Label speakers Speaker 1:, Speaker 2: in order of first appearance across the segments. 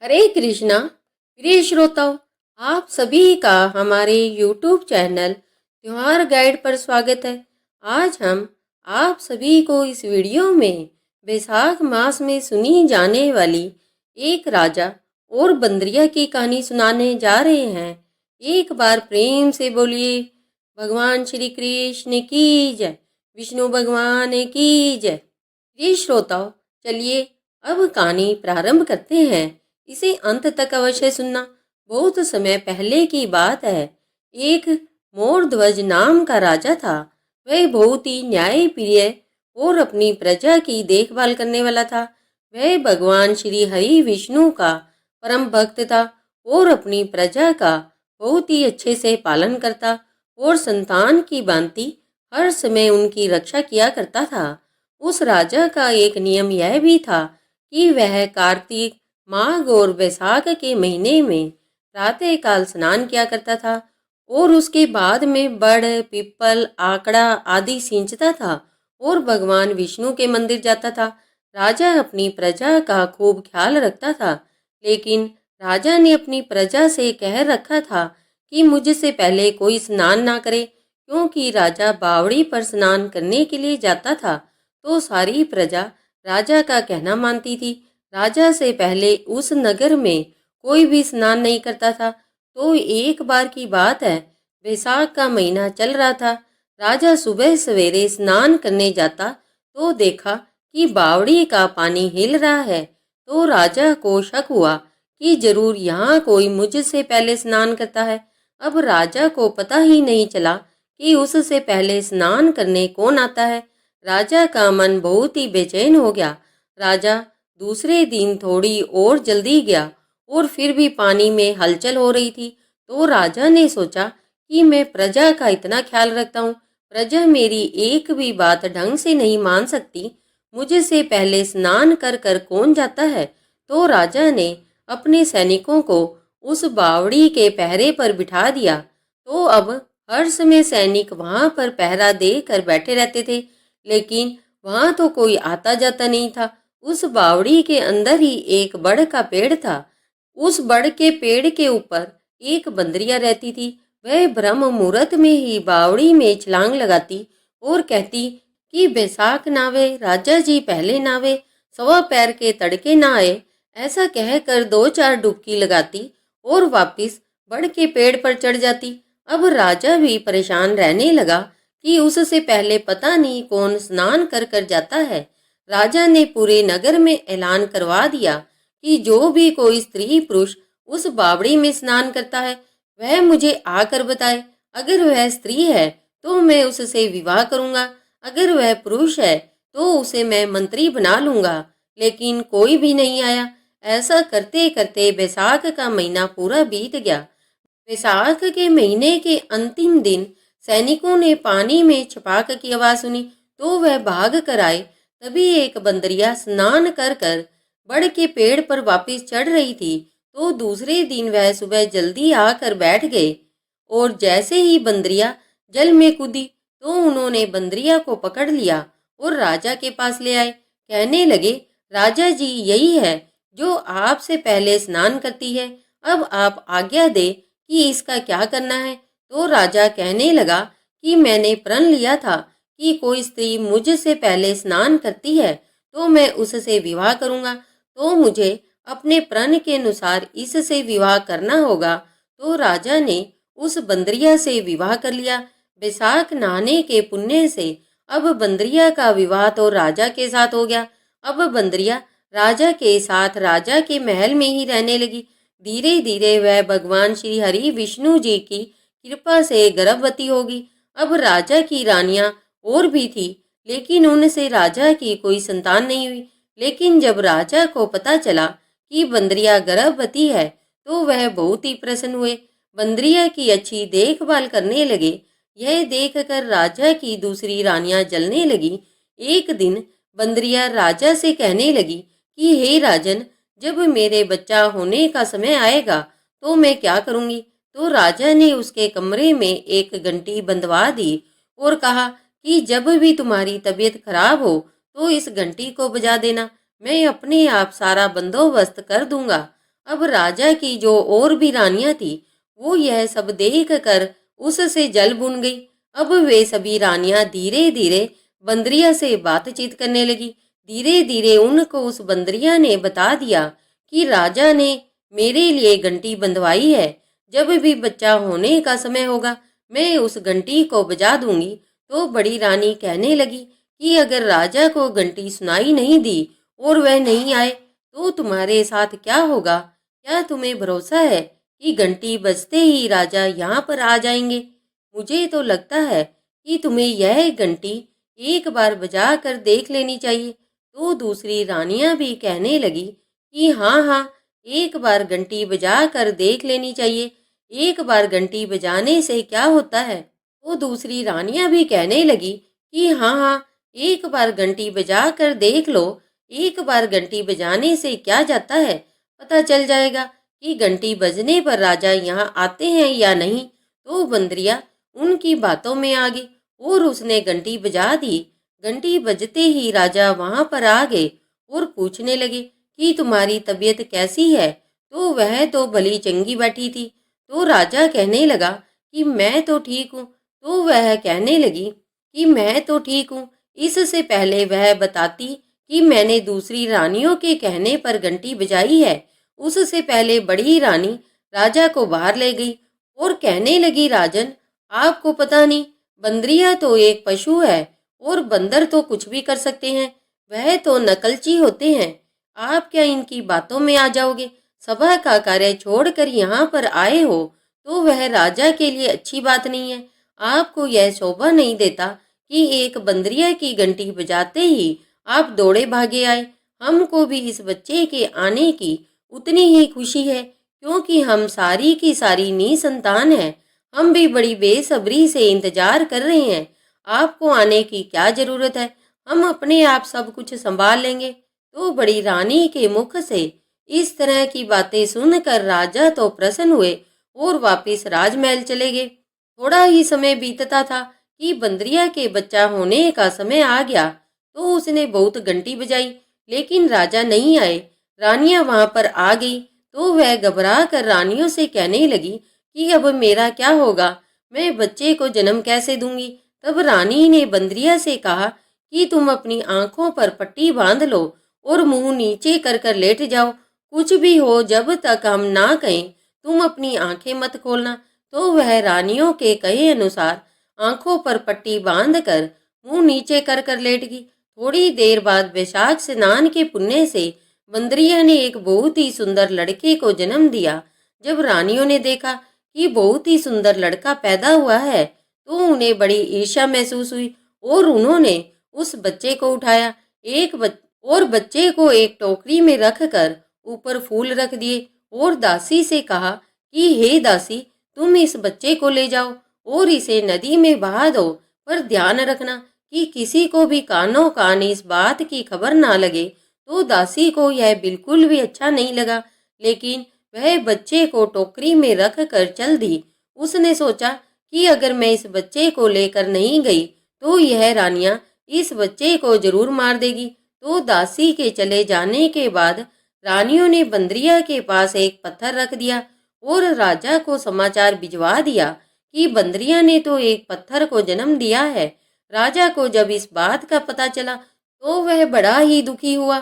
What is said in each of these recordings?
Speaker 1: हरे कृष्णा। प्रिय श्रोताओं, आप सभी का हमारे YouTube चैनल त्योहार गाइड पर स्वागत है। आज हम आप सभी को इस वीडियो में बैसाख मास में सुनी जाने वाली एक राजा और बंदरिया की कहानी सुनाने जा रहे हैं। एक बार प्रेम से बोलिए, भगवान श्री कृष्ण की जय, विष्णु भगवान की जय। प्रिय श्रोताओ, चलिए अब कहानी प्रारंभ करते हैं। इसे अंत तक अवश्य सुनना। बहुत समय पहले की बात है। एक मोरध्वज नाम का राजा था। वह बहुत ही न्यायप्रिय और अपनी प्रजा की देखभाल करने वाला था। वह भगवान श्री हरि विष्णु का परम भक्त था और अपनी प्रजा का बहुत ही अच्छे से पालन करता और संतान की भांति हर समय उनकी रक्षा किया करता था। उस राजा का एक नियम यह भी था कि वह कार्तिक, माघ और बैसाख के महीने में प्रातः काल स्नान किया करता था और उसके बाद में बड़, पीपल, आकड़ा आदि सींचता था और भगवान विष्णु के मंदिर जाता था। राजा अपनी प्रजा का खूब ख्याल रखता था, लेकिन राजा ने अपनी प्रजा से कह रखा था कि मुझसे पहले कोई स्नान ना करे, क्योंकि राजा बावड़ी पर स्नान करने के लिए जाता था तो सारी प्रजा राजा का कहना मानती थी। राजा से पहले उस नगर में कोई भी स्नान नहीं करता था। तो एक बार की बात है, बैसाख का महीना चल रहा था। राजा सुबह सवेरे स्नान करने जाता तो देखा कि बावड़ी का पानी हिल रहा है। तो राजा को शक हुआ कि जरूर यहाँ कोई मुझसे पहले स्नान करता है। अब राजा को पता ही नहीं चला कि उससे पहले स्नान करने कौन आता है। राजा का मन बहुत ही बेचैन हो गया। राजा दूसरे दिन थोड़ी और जल्दी गया और फिर भी पानी में हलचल हो रही थी। तो राजा ने सोचा कि मैं प्रजा का इतना ख्याल रखता हूँ, प्रजा मेरी एक भी बात ढंग से नहीं मान सकती, मुझसे पहले स्नान कर कर कौन जाता है। तो राजा ने अपने सैनिकों को उस बावड़ी के पहरे पर बिठा दिया। तो अब हर समय सैनिक वहां पर पहरा दे कर बैठे रहते थे, लेकिन वहां तो कोई आता जाता नहीं था। उस बावड़ी के अंदर ही एक बड़ का पेड़ था। उस बड़ के पेड़ के ऊपर एक बंदरिया रहती थी। वह ब्रह्म मुहूर्त में ही बावड़ी में छलांग लगाती और कहती कि बैसाख नावे राजा जी पहले नावे, सवा पैर के तड़के ना आए। ऐसा कहकर दो चार डुबकी लगाती और वापिस बड़ के पेड़ पर चढ़ जाती। अब राजा भी परेशान रहने लगा कि उससे पहले पता नहीं कौन स्नान कर कर जाता है। राजा ने पूरे नगर में ऐलान करवा दिया कि जो भी कोई स्त्री पुरुष उस बावड़ी में स्नान करता है वह मुझे आकर बताए। अगर वह स्त्री है तो मैं उससे विवाह करूंगा, अगर वह पुरुष है तो उसे मैं मंत्री बना लूंगा। लेकिन कोई भी नहीं आया। ऐसा करते करते बैसाख का महीना पूरा बीत गया। बैसाख के महीने के अंतिम दिन सैनिकों ने पानी में छपाक की आवाज सुनी तो वह भाग कर आए। तभी एक बंदरिया स्नान कर कर बड़ के पेड़ पर वापस चढ़ रही थी। तो दूसरे दिन वह सुबह जल्दी आकर बैठ गए और जैसे ही बंदरिया जल में कूदी तो उन्होंने बंदरिया को पकड़ लिया और राजा के पास ले आए। कहने लगे, राजा जी यही है जो आपसे पहले स्नान करती है, अब आप आज्ञा दे कि इसका क्या करना है। तो राजा कहने लगा कि मैंने प्रण लिया था कि कोई स्त्री मुझसे पहले स्नान करती है तो मैं उससे विवाह करूंगा, तो मुझे अपने प्रण के अनुसार इससे विवाह करना होगा। तो राजा ने उस बंदरिया से विवाह कर लिया। बैसाख नहाने के पुण्य से अब बंदरिया का विवाह तो राजा के साथ हो गया। अब बंदरिया राजा के साथ राजा के महल में ही रहने लगी। धीरे धीरे वह भगवान श्री हरि विष्णु जी की कृपा से गर्भवती होगी। अब राजा की रानियां और भी थी, लेकिन उनसे राजा की कोई संतान नहीं हुई। लेकिन जब राजा को पता चला कि बंदरिया गर्भवती है तो वह बहुत ही प्रसन्न हुए। बंदरिया की अच्छी देखभाल करने लगे। यह देखकर राजा की दूसरी रानियां जलने लगी। एक दिन बंदरिया राजा से कहने लगी कि हे राजन, जब मेरे बच्चा होने का समय आएगा तो मैं क्या करूंगी। तो राजा ने उसके कमरे में एक घंटी बंधवा दी और कहा कि जब भी तुम्हारी तबीयत खराब हो तो इस घंटी को बजा देना, मैं अपने आप सारा बंदोबस्त कर दूंगा। अब राजा की जो और भी रानियां थी वो यह सब देख कर उससे जल भुन गई। अब वे सभी रानियां धीरे धीरे बंदरिया से बातचीत करने लगी। धीरे धीरे उनको उस बंदरिया ने बता दिया कि राजा ने मेरे लिए घंटी बंधवाई है। जब भी बच्चा होने का समय होगा मैं उस घंटी को बजा दूंगी। तो बड़ी रानी कहने लगी कि अगर राजा को घंटी सुनाई नहीं दी और वह नहीं आए तो तुम्हारे साथ क्या होगा? क्या तुम्हें भरोसा है कि घंटी बजते ही राजा यहाँ पर आ जाएंगे? मुझे तो लगता है कि तुम्हें यह घंटी एक बार बजा कर देख लेनी चाहिए। तो दूसरी रानियां भी कहने लगी कि हाँ हाँ, एक बार घंटी बजा कर देख लेनी चाहिए। एक बार घंटी बजाने से क्या होता है? तो दूसरी रानियां भी कहने लगी कि हाँ हाँ, एक बार घंटी बजा कर देख लो। एक बार घंटी बजाने से क्या जाता है? पता चल जाएगा कि घंटी बजने पर राजा यहाँ आते हैं या नहीं। तो बंदरिया उनकी बातों में आ गई और उसने घंटी बजा दी। घंटी बजते ही राजा वहां पर आ गए और पूछने लगे कि तुम्हारी तबीयत कैसी है? तो वह तो भली चंगी बैठी थी। तो राजा कहने लगा कि मैं तो ठीक हूँ। तो वह कहने लगी कि मैं तो ठीक हूँ। इससे पहले वह बताती कि मैंने दूसरी रानियों के कहने पर घंटी बजाई है। उससे पहले बड़ी रानी राजा को बाहर ले गई और कहने लगी, राजन आपको पता नहीं, बंदरिया तो एक पशु है और बंदर तो कुछ भी कर सकते हैं। वह तो नकलची होते हैं। आप क्या इनकी बातों में आ जाओगे? सभा का कार्य छोड़कर यहाँ पर आए हो तो वह राजा के लिए अच्छी बात नहीं है। आपको यह शोभा नहीं देता कि एक बंदरिया की घंटी बजाते ही आप दौड़े भागे आए। हमको भी इस बच्चे के आने की उतनी ही खुशी है क्योंकि हम सारी की सारी निसंतान हैं। हम भी बड़ी बेसब्री से इंतजार कर रहे हैं। आपको आने की क्या जरूरत है? हम अपने आप सब कुछ संभाल लेंगे। तो बड़ी रानी के मुख से इस तरह की बातें सुनकर राजा तो प्रसन्न हुए और वापिस राजमहल चले गए। थोड़ा ही समय बीतता था कि बंदरिया के बच्चा होने का समय आ गया। तो उसने बहुत घंटी बजाई लेकिन राजा नहीं आए। रानियां वहां पर आ गई तो वह घबरा कर रानियों से कहने लगी कि अब मेरा क्या होगा? मैं बच्चे को जन्म कैसे दूंगी? तब रानी ने बंदरिया से कहा कि तुम अपनी आंखों पर पट्टी बांध लो और मुंह नीचे कर कर लेट जाओ। कुछ भी हो जब तक हम ना कहें तुम अपनी आंखें मत खोलना। तो वह रानियों के कहे अनुसार आंखों पर पट्टी बांध कर मुंह नीचे कर कर लेट गई। थोड़ी देर बाद वैशाख स्नान के पुण्य से बंदरिया ने एक बहुत ही सुंदर लड़के को जन्म दिया। जब रानियों ने देखा कि बहुत ही सुंदर लड़का पैदा हुआ है तो उन्हें बड़ी ईर्ष्या महसूस हुई और उन्होंने उस बच्चे को उठाया और बच्चे को एक टोकरी में रख कर ऊपर फूल रख दिए और दासी से कहा कि हे दासी, तुम इस बच्चे को ले जाओ और इसे नदी में बहा दो, पर ध्यान रखना कि किसी को भी कानों कान इस बात की खबर ना लगे। तो दासी को यह बिल्कुल भी अच्छा नहीं लगा लेकिन वह बच्चे को टोकरी में रख कर चल दी। उसने सोचा कि अगर मैं इस बच्चे को लेकर नहीं गई तो यह रानियां इस बच्चे को जरूर मार देगी। तो दासी के चले जाने के बाद रानियों ने बंदरिया के पास एक पत्थर रख दिया और राजा को समाचार भिजवा दिया कि बंदरिया ने तो एक पत्थर को जन्म दिया है। राजा को जब इस बात का पता चला तो वह बड़ा ही दुखी हुआ।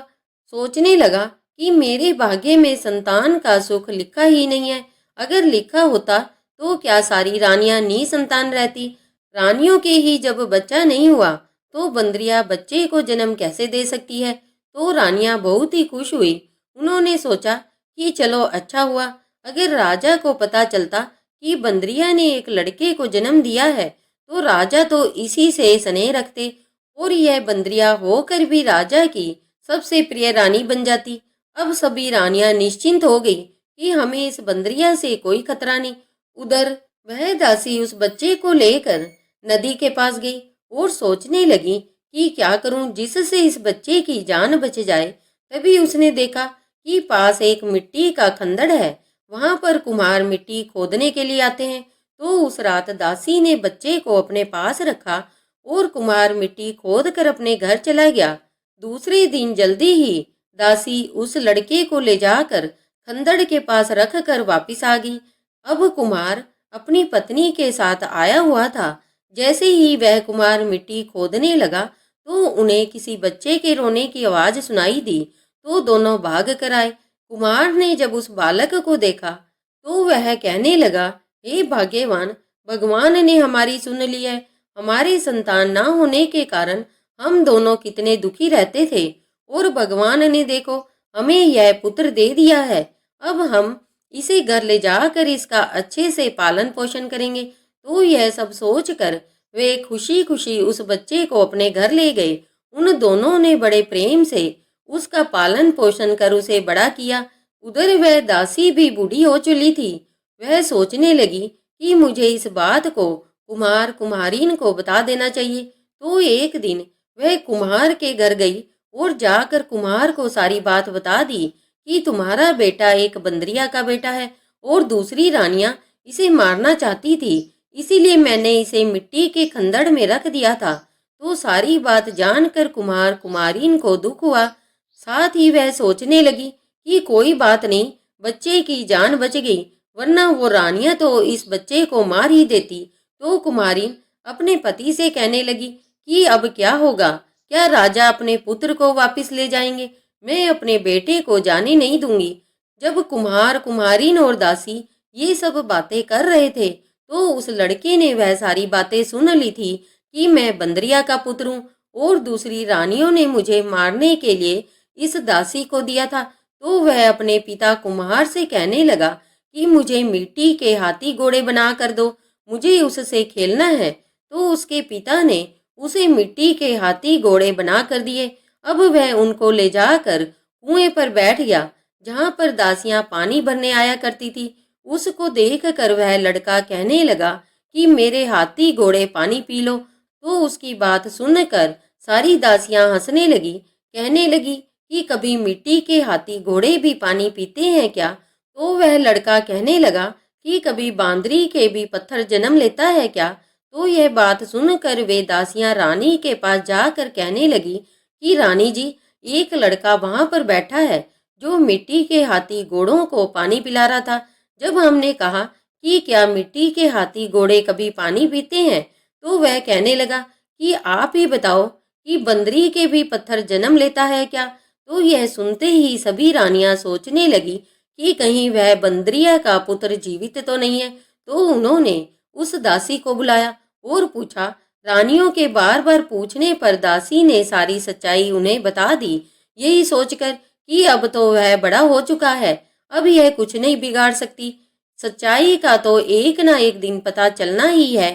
Speaker 1: सोचने लगा कि मेरे भाग्य में संतान का सुख लिखा ही नहीं है। अगर लिखा होता तो क्या सारी रानियां निसंतान रहती? रानियों के ही जब बच्चा नहीं हुआ तो बंदरिया बच्चे को जन्म कैसे दे सकती है? तो रानियां बहुत ही खुश हुई। उन्होंने सोचा कि चलो अच्छा हुआ, अगर राजा को पता चलता कि बंदरिया ने एक लड़के को जन्म दिया है तो राजा तो इसी से स्नेह रखते और यह बंदरिया होकर भी राजा की सबसे प्रिय रानी बन जाती। अब सभी रानियां निश्चिंत हो गई कि हमें इस बंदरिया से कोई खतरा नहीं। उधर वह दासी उस बच्चे को लेकर नदी के पास गई और सोचने लगी कि क्या करूं जिससे इस बच्चे की जान बच जाए। तभी उसने देखा कि पास एक मिट्टी का खंदड़ है। वहां पर कुम्हार मिट्टी खोदने के लिए आते हैं। तो उस रात दासी ने बच्चे को अपने पास रखा और कुम्हार मिट्टी खोद कर अपने घर चला गया। दूसरे दिन जल्दी ही दासी उस लड़के को ले जाकर खंदड़ के पास रख कर वापिस आ गई। अब कुम्हार अपनी पत्नी के साथ आया हुआ था। जैसे ही वह कुम्हार मिट्टी खोदने लगा तो उन्हें किसी बच्चे के रोने की आवाज़ सुनाई दी, तो दोनों भाग कर आए। कुम्हार ने जब उस बालक को देखा तो वह कहने लगा, हे भाग्यवान, भगवान ने हमारी सुन ली है। हमारे संतान ना होने के कारण हम दोनों कितने दुखी रहते थे, और भगवान ने देखो हमें यह पुत्र दे दिया है। अब हम इसे घर ले जाकर इसका अच्छे से पालन पोषण करेंगे। तो यह सब सोचकर वे खुशी खुशी उस बच्चे को अपने घर ले गए। उन दोनों ने बड़े प्रेम से उसका पालन पोषण कर उसे बड़ा किया। उधर वह दासी भी बूढ़ी हो चुकी थी। वह सोचने लगी कि मुझे इस बात को कुम्हार कुम्हारीन को बता देना चाहिए। तो एक दिन वह कुम्हार के घर गई और जाकर कुम्हार को सारी बात बता दी कि तुम्हारा बेटा एक बंदरिया का बेटा है और दूसरी रानियां इसे मारना चाहती थी, इसीलिए मैंने इसे मिट्टी के खंदड़ में रख दिया था। तो सारी बात जानकर कुम्हार कुम्हारीन को दुख हुआ। साथ ही वह सोचने लगी कि कोई बात नहीं, बच्चे की जान बच गई, वरना वो रानियां तो इस बच्चे को मार ही देती। तो कुम्हारीन अपने पति से कहने लगी कि अब क्या होगा, क्या राजा अपने पुत्र को वापस ले जाएंगे? मैं अपने बेटे को जाने नहीं दूंगी। जब कुम्हार कुम्हारीन और दासी ये सब बातें कर रहे थे तो उस लड़के ने वह सारी बातें सुन ली थी कि मैं बंदरिया का पुत्र हूँ और दूसरी रानियों ने मुझे मारने के लिए इस दासी को दिया था। तो वह अपने पिता कुम्हार से कहने लगा कि मुझे मिट्टी के हाथी घोड़े बना कर दो, मुझे उससे खेलना है। तो उसके पिता ने उसे मिट्टी के हाथी घोड़े बना कर दिए। अब वह उनको ले जाकर कुएं पर बैठ गया जहां पर दासियां पानी भरने आया करती थी। उसको देख कर वह लड़का कहने लगा कि मेरे हाथी घोड़े पानी पी लो। तो उसकी बात सुनकर सारी दासियां हंसने लगी, कहने लगी कि कभी मिट्टी के हाथी घोड़े भी पानी पीते हैं क्या? तो वह लड़का कहने लगा कि कभी बांदरी के भी पत्थर जन्म लेता है क्या? तो यह बात सुनकर वे दासियां रानी के पास जाकर कहने लगी कि रानी जी, एक लड़का वहां पर बैठा है जो मिट्टी के हाथी घोड़ों को पानी पिला रहा था। जब हमने कहा कि क्या मिट्टी के हाथी घोड़े कभी पानी पीते हैं, तो वह कहने लगा कि आप ही बताओ कि बंदरी के भी पत्थर जन्म लेता है क्या? तो यह सुनते ही सभी रानियां सोचने लगी कि कहीं वह बंदरिया का पुत्र जीवित तो नहीं है। तो उन्होंने उस दासी को बुलाया और पूछा। रानियों के बार बार पूछने पर दासी ने सारी सच्चाई उन्हें बता दी, यही सोचकर कि अब तो वह बड़ा हो चुका है, अब यह कुछ नहीं बिगाड़ सकती। सच्चाई का तो एक ना एक दिन पता चलना ही है।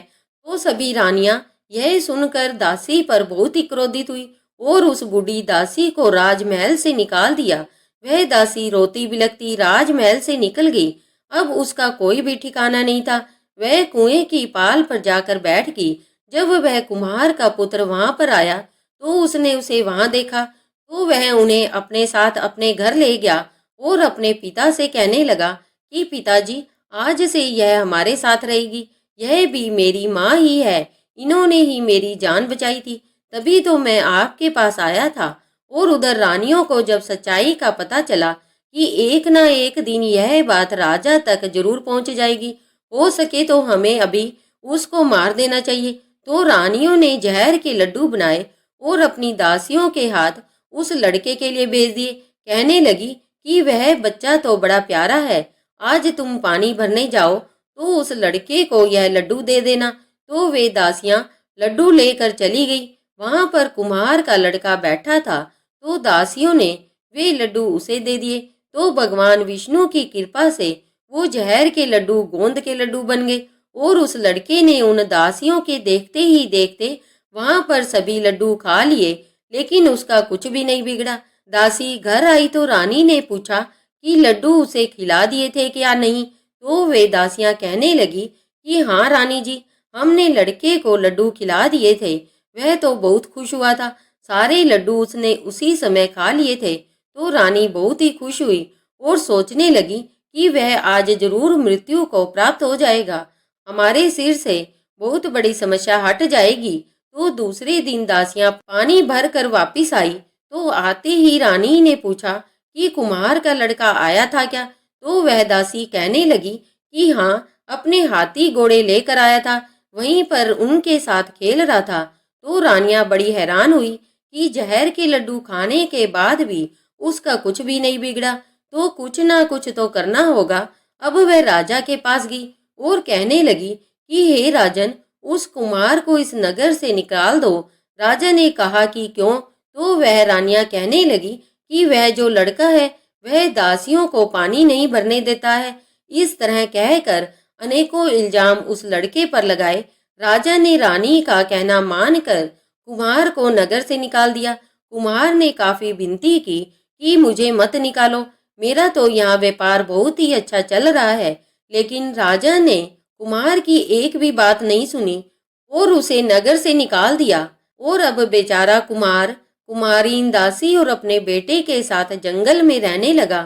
Speaker 1: तो सभी रानियां यह सुनकर दासी पर बहुत ही क्रोधित हुई और उस बूढ़ी दासी को राजमहल से निकाल दिया। वह दासी रोती बिलखती राजमहल से निकल गई। अब उसका कोई भी ठिकाना नहीं था। वह कुएं की पाल पर जाकर बैठ गई। जब वह कुम्हार का पुत्र वहां पर आया तो उसने उसे वहां देखा, तो वह उन्हें अपने साथ अपने घर ले गया और अपने पिता से कहने लगा कि पिताजी, आज से यह हमारे साथ रहेगी, यह भी मेरी माँ ही है, इन्होंने ही मेरी जान बचाई थी, तभी तो मैं आपके पास आया था। और उधर रानियों को जब सच्चाई का पता चला कि एक ना एक दिन यह बात राजा तक जरूर पहुंच जाएगी, हो सके तो हमें अभी उसको मार देना चाहिए, तो रानियों ने जहर के लड्डू बनाए और अपनी दासियों के हाथ उस लड़के के लिए भेज दिए। कहने लगी कि वह बच्चा तो बड़ा प्यारा है, आज तुम पानी भरने जाओ तो उस लड़के को यह लड्डू दे देना। तो वे दासियां लड्डू लेकर चली गई। वहां पर कुम्हार का लड़का बैठा था, तो दासियों ने वे लड्डू उसे दे दिए। तो भगवान विष्णु की कृपा से वो जहर के लड्डू गोंद के लड्डू बन गए और उस लड़के ने उन दासियों के देखते ही देखते वहां पर सभी लड्डू खा लिए, लेकिन उसका कुछ भी नहीं बिगड़ा। दासी घर आई तो रानी ने पूछा कि लड्डू उसे खिला दिए थे क्या नहीं? तो वे दासियां कहने लगी कि हाँ रानी जी, हमने लड़के को लड्डू खिला दिए थे, वह तो बहुत खुश हुआ था, सारे लड्डू उसने उसी समय खा लिए थे। तो रानी बहुत ही खुश हुई और सोचने लगी कि वह आज जरूर मृत्यु को प्राप्त हो जाएगा, हमारे सिर से बहुत बड़ी समस्या हट जाएगी। तो दूसरे दिन दासियां पानी भर कर वापिस आई, तो आते ही रानी ने पूछा कि कुम्हार का लड़का आया था क्या? तो वह दासी कहने लगी कि हाँ, अपने हाथी घोड़े लेकर आया था, वहीं पर उनके साथ खेल रहा था। तो रानियां बड़ी हैरान हुई कि जहर के लड्डू खाने के बाद भी उसका कुछ भी नहीं बिगड़ा, तो कुछ ना कुछ तो करना होगा। अब वह राजा के पास गई और कहने लगी कि हे राजन, उस कुमार को इस नगर से निकाल दो। राजा ने कहा कि क्यों? तो वह रानियां कहने लगी कि वह जो लड़का है वह दासियों को पानी नहीं भरने देता है। इस तरह कहकर अनेकों इल्जाम उस लड़के पर लगाए। राजा ने रानी का कहना मानकर कुम्हार को नगर से निकाल दिया। कुम्हार ने काफी विनती की कि मुझे मत निकालो, मेरा तो यहाँ व्यापार बहुत ही अच्छा चल रहा है। लेकिन राजा ने कुम्हार की एक भी बात नहीं सुनी और उसे नगर से निकाल दिया। और अब बेचारा कुमार कुमारीन दासी और अपने बेटे के साथ जंगल में रहने लगा।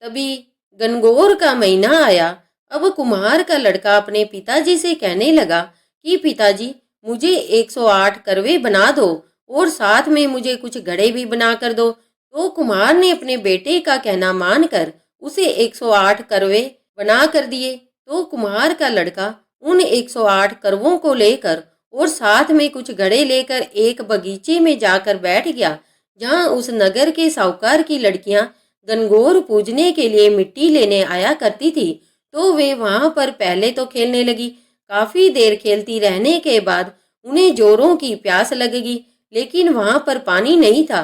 Speaker 1: तभी गनगौर का महीना आया। अब कुम्हार का लड़का अपने पिताजी से कहने लगा कि पिताजी, मुझे 108 करवे बना दो और साथ में मुझे कुछ घड़े भी बना कर दो। तो कुम्हार ने अपने बेटे का कहना मानकर उसे 108 करवे बना कर दिए। तो कुम्हार का लड़का उन 108 करवों को लेकर और साथ में कुछ घड़े लेकर एक बगीचे में जाकर बैठ गया, जहां उस नगर के साहूकार की लड़कियां गनगौर पूजने के लिए मिट्टी लेने आया करती थी। तो वे वहां पर पहले तो खेलने लगी। काफी देर खेलती रहने के बाद उन्हें जोरों की प्यास लगेगी, लेकिन वहां पर पानी नहीं था।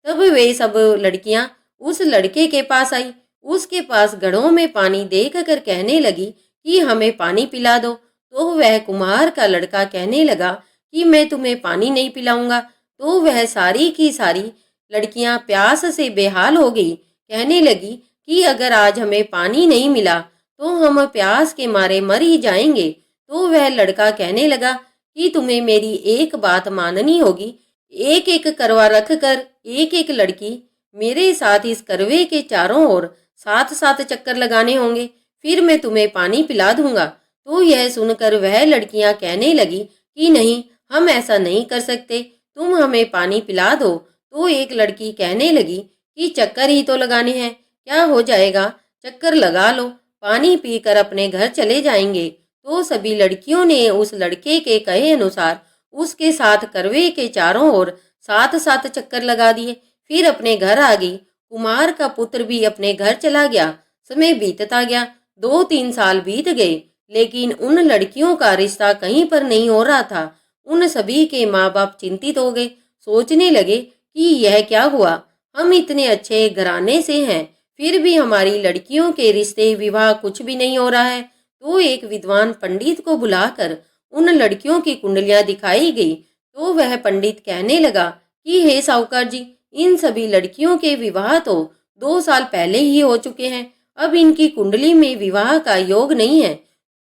Speaker 1: तब वे सब लड़कियां उस लड़के के पास आई। उसके पास घड़ों में पानी देख कर कहने लगी कि हमें पानी पिला दो। तो वह कुम्हार का लड़का कहने लगा कि मैं तुम्हें पानी नहीं पिलाऊंगा। तो वह सारी की सारी लड़कियां प्यास से बेहाल हो गई। कहने लगी कि अगर आज हमें पानी नहीं मिला तो हम प्यास के मारे मर ही जाएंगे। तो वह लड़का कहने लगा कि तुम्हें मेरी एक बात माननी होगी। एक एक करवा रख कर एक एक लड़की मेरे साथ इस करवे के चारों ओर 7-7 चक्कर लगाने होंगे, फिर मैं तुम्हें पानी पिला दूंगा। तो यह सुनकर वह लड़कियां कहने लगी कि नहीं, हम ऐसा नहीं कर सकते, तुम हमें पानी पिला दो। तो एक लड़की कहने लगी कि चक्कर ही तो लगाने हैं, क्या हो जाएगा, चक्कर लगा लो, पानी पीकर अपने घर चले जाएंगे। तो सभी लड़कियों ने उस लड़के के कहे अनुसार उसके साथ करवे के चारों ओर 7-7 चक्कर लगा दिए, फिर अपने घर आ गई। कुमार का पुत्र भी अपने घर चला गया। समय बीतता गया, 2-3 साल बीत गए, लेकिन उन लड़कियों का रिश्ता कहीं पर नहीं हो रहा था। उन सभी के माँ बाप चिंतित हो गए, सोचने लगे कि यह क्या हुआ, हम इतने अच्छे घराने से हैं, फिर भी हमारी लड़कियों के रिश्ते विवाह कुछ भी नहीं हो रहा है। तो एक विद्वान पंडित को बुलाकर उन लड़कियों की कुंडलियां दिखाई गई। तो वह पंडित कहने लगा कि हे साहूकार जी, इन सभी लड़कियों के विवाह तो 2 साल पहले ही हो चुके हैं, अब इनकी कुंडली में विवाह का योग नहीं है।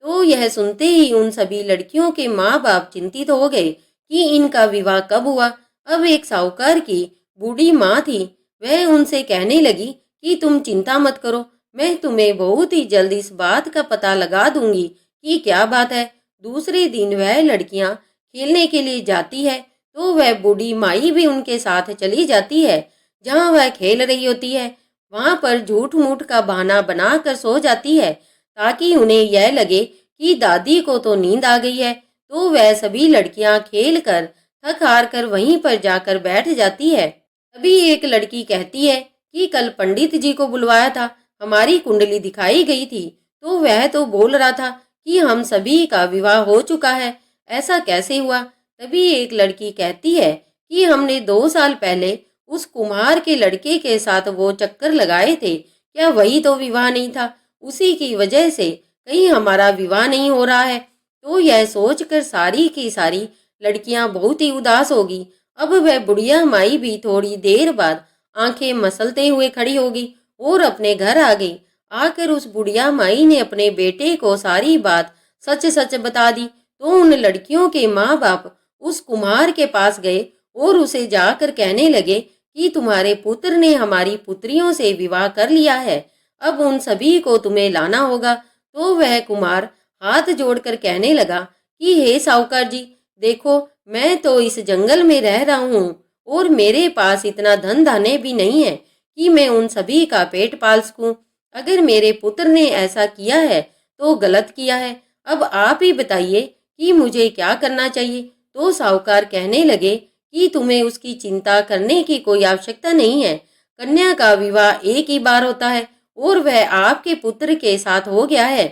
Speaker 1: तो यह सुनते ही उन सभी लड़कियों के माँ बाप चिंतित हो गए कि इनका विवाह कब हुआ। अब एक साहूकार की बूढ़ी माँ थी, वह उनसे कहने लगी कि तुम चिंता मत करो, मैं तुम्हें बहुत ही जल्द इस बात का पता लगा दूंगी कि क्या बात है। दूसरे दिन वह लड़कियां खेलने के लिए जाती है, तो वह बूढ़ी माई भी उनके साथ चली जाती है। जहाँ वह खेल रही होती है, वहां पर झूठ मूठ का बहाना बनाकर सो जाती है, ताकि उन्हें यह लगे कि दादी को तो नींद आ गई है। तो वह सभी लड़कियां खेल कर थक हार कर वहीं पर जाकर बैठ जाती है। तभी एक लड़की कहती है कि कल पंडित जी को बुलवाया था, हमारी कुंडली दिखाई गई थी, तो वह तो बोल रहा था कि हम सभी का विवाह हो चुका है, ऐसा कैसे हुआ। तभी एक लड़की कहती है कि हमने 2 साल पहले उस कुम्हार के लड़के के साथ वो चक्कर लगाए थे, क्या वही तो विवाह नहीं था, उसी की वजह से कहीं हमारा विवाह नहीं हो रहा है। तो यह सोचकर सारी की सारी लड़कियां बहुत ही उदास होगी। अब वह बुढ़िया माई भी थोड़ी देर बाद आंखें मसलते हुए खड़ी होगी और अपने घर आ गई। आकर उस बुढ़िया माई ने अपने बेटे को सारी बात सच सच बता दी। तो उन लड़कियों के माँ बाप उस कुम्हार के पास गए और उसे जाकर कहने लगे कि तुम्हारे पुत्र ने हमारी पुत्रियों से विवाह कर लिया है, अब उन सभी को तुम्हें लाना होगा। तो वह कुमार हाथ जोड़कर कहने लगा कि हे साहूकार जी, देखो मैं तो इस जंगल में रह रहा हूँ और मेरे पास इतना धन धान्य भी नहीं है कि मैं उन सभी का पेट पाल सकूं। अगर मेरे पुत्र ने ऐसा किया है तो गलत किया है। अब आप ही बताइए कि मुझे क्या करना चाहिए। तो साहूकार कहने लगे कि तुम्हें उसकी चिंता करने की कोई आवश्यकता नहीं है। कन्या का विवाह एक ही बार होता है और वह आपके पुत्र के साथ हो गया है।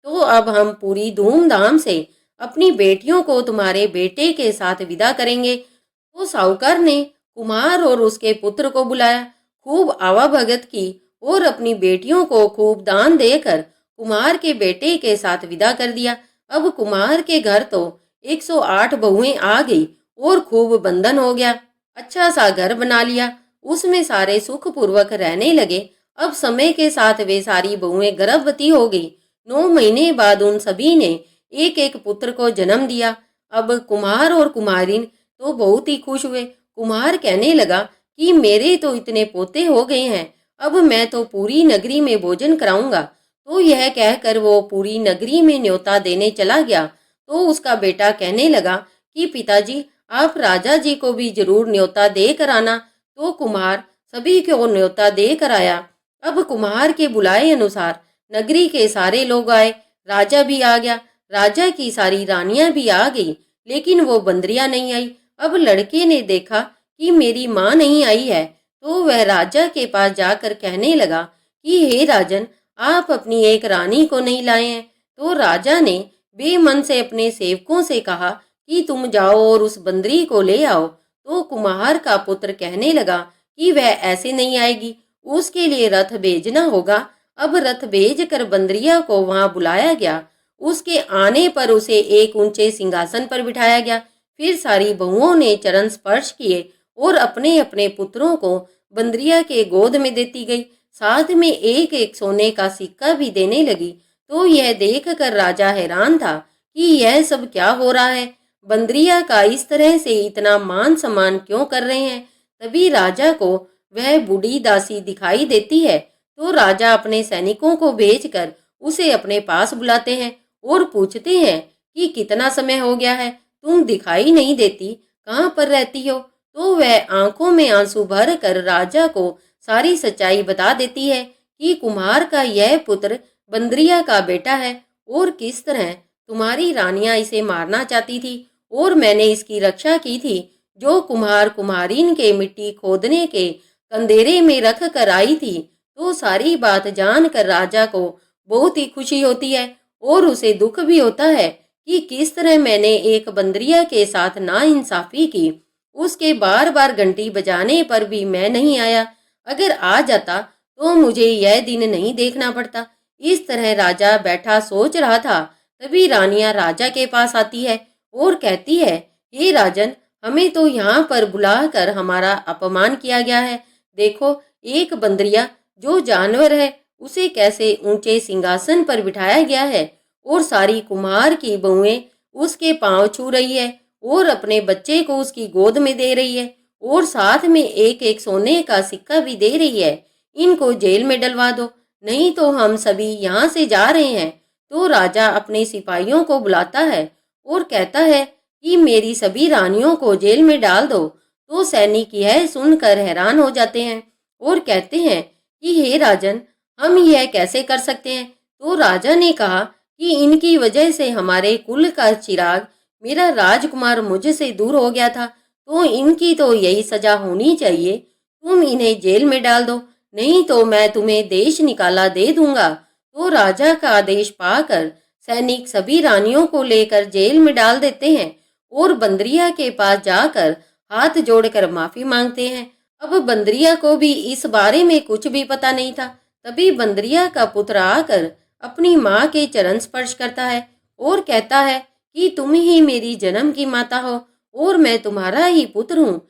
Speaker 1: तो अब हम पूरी धूमधाम से अपनी बेटियों को तुम्हारे बेटे के साथ विदा करेंगे। तो साहूकार ने कुमार और उसके पुत्र को बुलाया, खूब आवाभगत की और अपनी बेटियों को खूब दान देकर कुमार के बेटे के साथ विदा कर दिया। अब कुमार के घर तो 108 बहुएं आ गई और खूब बंधन हो गया। अच्छा सा घर बना लिया, उसमें सारे सुखपूर्वक रहने लगे। अब समय के साथ वे सारी बहुएं गर्भवती हो गई। 9 महीने बाद उन सभी ने एक एक पुत्र को जन्म दिया। अब कुमार और कुमारिन तो बहुत ही खुश हुए। कुमार कहने लगा कि मेरे तो इतने पोते हो गए हैं, अब मैं तो पूरी नगरी में भोजन कराऊंगा। तो यह कहकर वो पूरी नगरी में न्योता देने चला गया। तो उसका बेटा कहने लगा कि पिताजी, आप राजा जी को भी जरूर न्योता दे कर आना। तो कुमार सभी को न्योता दे कर आया। अब कुमार के बुलाए अनुसार नगरी के सारे लोग आए, राजा भी आ गया, राजा की सारी रानियां भी आ गई, लेकिन वो बंदरिया नहीं आई। अब लड़के ने देखा कि मेरी माँ नहीं आई है, तो वह राजा के पास जाकर कहने लगा कि हे राजन, आप अपनी एक रानी को नहीं लाए हैं। तो राजा ने बेमन से अपने सेवकों से कहा कि तुम जाओ और उस बंदरी को ले आओ। तो कुम्हार का पुत्र कहने लगा कि वह ऐसे नहीं आएगी, उसके लिए रथ भेजना होगा। अब रथ भेज कर बंदरिया को वहां बुलाया गया। उसके आने पर उसे एक ऊंचे सिंहासन पर बिठाया गया। फिर सारी बहुओं ने चरण स्पर्श किए और अपने अपने पुत्रों को बंदरिया के गोद में देती गई। साथ में एक एक सोने का सिक्का भी देने लगी। तो यह देखकर राजा हैरान था कि यह सब क्या हो रहा है, बंदरिया का इस तरह से इतना मान सम्मान क्यों कर रहे हैं। तभी राजा को वह बूढ़ी दासी दिखाई देती है। तो राजा अपने सैनिकों को भेजकर उसे अपने पास बुलाते हैं और पूछते हैं कि कितना समय हो गया है, तुम दिखाई नहीं देती, कहाँ पर रहती हो। तो वह आंखों में आंसू भर कर राजा को सारी सच्चाई बता देती है कि कुम्हार का यह पुत्र बंदरिया का बेटा है और किस तरह तुम्हारी रानियां इसे मारना चाहती थी और मैंने इसकी रक्षा की थी। जो कुम्हार कुम्हारिन के मिट्टी खोदने के कंदेरे में रख कर आई थी। तो सारी बात जानकर राजा को बहुत ही खुशी होती है और उसे दुख भी होता है कि किस तरह मैंने एक बंदरिया के साथ नाइंसाफी की। उसके बार बार घंटी बजाने पर भी मैं नहीं आया, अगर आ जाता तो मुझे यह दिन नहीं देखना पड़ता। इस तरह राजा बैठा सोच रहा था, तभी रानियां राजा के पास आती है और कहती है, हे राजन, हमें तो यहाँ पर बुलाकर हमारा अपमान किया गया है। देखो, एक बंदरिया जो जानवर है उसे कैसे ऊंचे सिंहासन पर बिठाया गया है और सारी कुम्हार की बहुएं उसके पांव छू रही है और अपने बच्चे को उसकी गोद में दे रही है और साथ में एक एक सोने का सिक्का भी दे रही है। इनको जेल में डलवा दो, नहीं तो हम सभी यहाँ से जा रहे हैं। तो राजा अपने सिपाहियों को बुलाता है और कहता है कि मेरी सभी रानियों को जेल में डाल दो। तो सैनिक यह सुनकर हैरान हो जाते हैं और कहते हैं कि हे राजन, हम यह कैसे कर सकते हैं। तो राजा ने कहा कि इनकी वजह से हमारे कुल का चिराग, मेरा राजकुमार, मुझसे दूर हो गया था, तो इनकी तो यही सजा होनी चाहिए। तुम इन्हें जेल में डाल दो, नहीं तो मैं तुम्हें देश निकाला दे दूंगा। तो राजा का आदेश पाकर सैनिक सभी रानियों को लेकर जेल में डाल देते हैं और बंदरिया के पास जाकर हाथ जोड़कर माफी मांगते हैं। अब बंदरिया को भी इस बारे में कुछ भी पता नहीं था। तभी बंदरिया का पुत्र आकर अपनी माँ के चरण स्पर्श करता है और कहता है कि तुम ही मेरी जन्म की माता हो और मैं तुम्हारा ही पुत्र हूँ।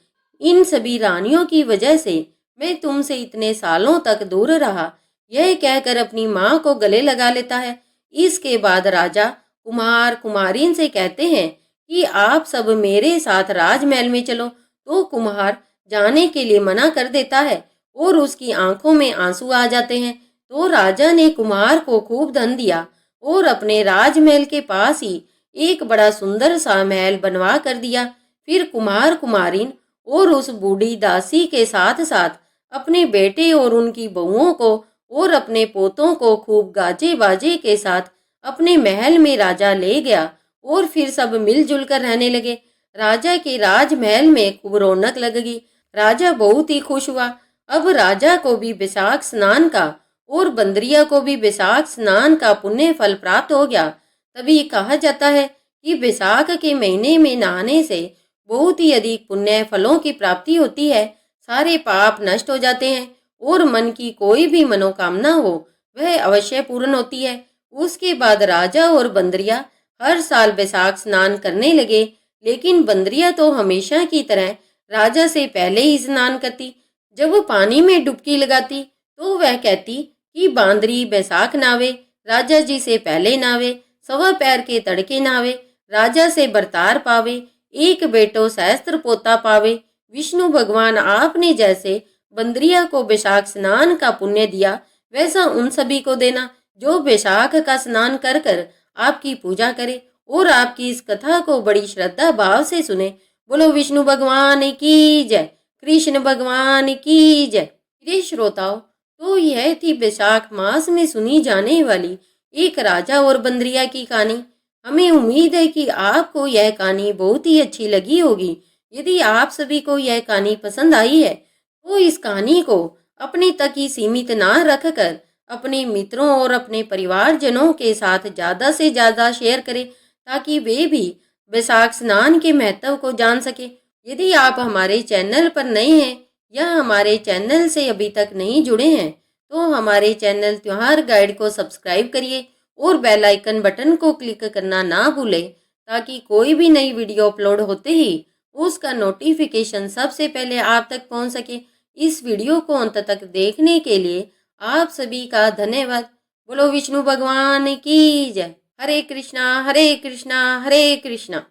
Speaker 1: इन सभी रानियों की वजह से मैं तुमसे इतने सालों तक दूर रहा। यह कहकर अपनी माँ को गले लगा लेता है। इसके बाद राजा कुमार कुमारिन से कहते हैं कि आप सब मेरे साथ राजमहल में चलो। तो कुम्हार जाने के लिए मना कर देता है और उसकी आंखों में आंसू आ जाते हैं। तो राजा ने कुम्हार को खूब धन दिया और अपने राजमहल के पास ही एक बड़ा सुंदर सा महल बनवा कर दिया। फिर कुम्हार कुमारिन और उस बूढ़ी दासी के साथ साथ अपने बेटे और उनकी बहुओं को और अपने पोतों को खूब गाजे बाजे के साथ अपने महल में राजा ले गया और फिर सब मिलजुल कर रहने लगे। राजा के राजमहल में खूब रौनक लग गई। राजा बहुत ही खुश हुआ। अब राजा को भी बैसाख स्नान का और बंदरिया को भी बैसाख स्नान का पुण्य फल प्राप्त हो गया। तभी कहा जाता है कि बैसाख के महीने में नहाने से बहुत ही अधिक पुण्य फलों की प्राप्ति होती है। सारे पाप नष्ट हो जाते हैं और मन की कोई भी मनोकामना हो वह अवश्य पूर्ण होती है। उसके बाद राजा और बंदरिया हर साल बैसाख स्नान करने लगे, लेकिन बंदरिया तो हमेशा की तरह राजा से पहले ही स्नान करती। जब वो पानी में डुबकी लगाती तो वह कहती कि बांदरी बैसाख नावे, राजा जी से पहले नावे, सवा पैर के तड़के नावे, राजा से बरतार पावे, एक बेटो सहस्त्र पोता पावे। विष्णु भगवान आपने जैसे बंदरिया को बैसाख स्नान का पुण्य दिया, वैसा उन सभी को देना जो बैसाख का स्नान कर कर आपकी पूजा करे और आपकी इस कथा को बड़ी श्रद्धा भाव से सुने। बोलो विष्णु भगवान की जय, कृष्ण भगवान की जय। प्रिय श्रोताओ, तो यह थी बैसाख मास में सुनी जाने वाली एक राजा और बंदरिया की कहानी। हमें उम्मीद है कि आपको यह कहानी बहुत ही अच्छी लगी होगी। यदि आप सभी को यह कहानी पसंद आई है तो इस कहानी को अपने तक ही सीमित ना रखकर अपने मित्रों और अपने परिवारजनों के साथ ज़्यादा से ज़्यादा शेयर करें, ताकि वे भी बैसाख स्नान के महत्व को जान सके। यदि आप हमारे चैनल पर नए हैं या हमारे चैनल से अभी तक नहीं जुड़े हैं तो हमारे चैनल त्योहार गाइड को सब्सक्राइब करिए और बेल आइकन बटन को क्लिक करना ना भूलें, ताकि कोई भी नई वीडियो अपलोड होते ही उसका नोटिफिकेशन सबसे पहले आप तक पहुंच सके। इस वीडियो को अंत तक देखने के लिए आप सभी का धन्यवाद। बोलो विष्णु भगवान की जय। हरे कृष्णा हरे कृष्णा हरे कृष्णा।